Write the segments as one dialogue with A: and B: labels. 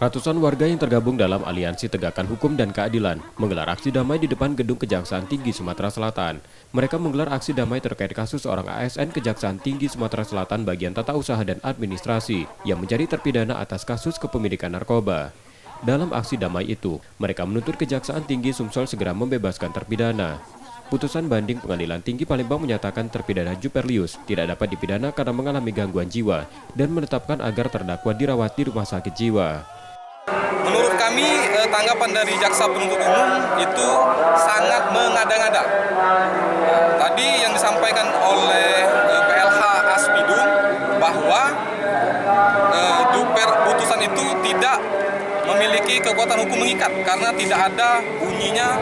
A: Ratusan warga yang tergabung dalam Aliansi Tegakkan Hukum dan Keadilan menggelar aksi damai di depan Gedung Kejaksaan Tinggi Sumatera Selatan. Mereka menggelar aksi damai terkait kasus seorang ASN Kejaksaan Tinggi Sumatera Selatan bagian tata usaha dan administrasi yang menjadi terpidana atas kasus kepemilikan narkoba. Dalam aksi damai itu, mereka menuntut Kejaksaan Tinggi Sumsel segera membebaskan terpidana. Putusan banding Pengadilan Tinggi Palembang menyatakan terpidana Juperlius tidak dapat dipidana karena mengalami gangguan jiwa dan menetapkan agar terdakwa dirawat di rumah sakit jiwa.
B: Menurut kami, tanggapan dari jaksa penuntut umum itu sangat mengada-ngada. Tadi yang disampaikan oleh PLH Aspidum bahwa putusan itu tidak memiliki kekuatan hukum mengikat karena tidak ada bunyinya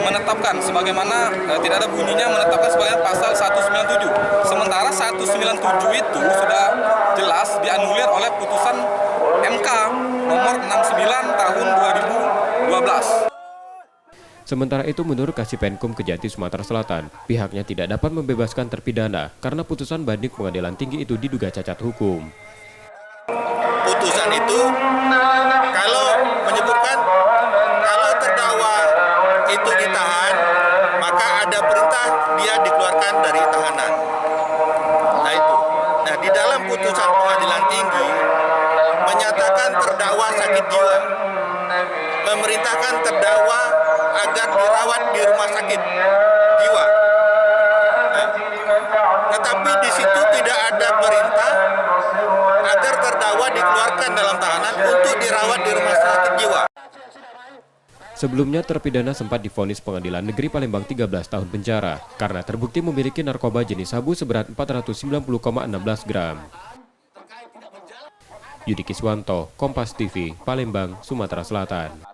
B: menetapkan sebagaimana tidak ada bunyinya menetapkan sebagai pasal 197. Sementara 197 itu sudah jelas dianulir oleh putusan MK nomor 69 tahun 2012.
A: Sementara itu, menurut Kasipenkum Kejati Sumatera Selatan, pihaknya tidak dapat membebaskan terpidana karena putusan banding Pengadilan Tinggi itu diduga cacat hukum.
C: Putusan itu kalau menyebutkan kalau terdakwa itu ditahan, maka ada perintah dia dikeluarkan dari tahanan. Nah itu. Nah di dalam putusan Pengadilan Tinggi menyatakan terdakwa sakit jiwa, memerintahkan terdakwa agar dirawat di rumah sakit jiwa. Tetapi di situ tidak ada perintah agar terdakwa dikeluarkan dalam tahanan untuk dirawat di rumah sakit jiwa.
A: Sebelumnya, terpidana sempat divonis Pengadilan Negeri Palembang 13 tahun penjara karena terbukti memiliki narkoba jenis sabu seberat 490,16 gram. Yudi Kiswanto, Kompas TV, Palembang, Sumatera Selatan.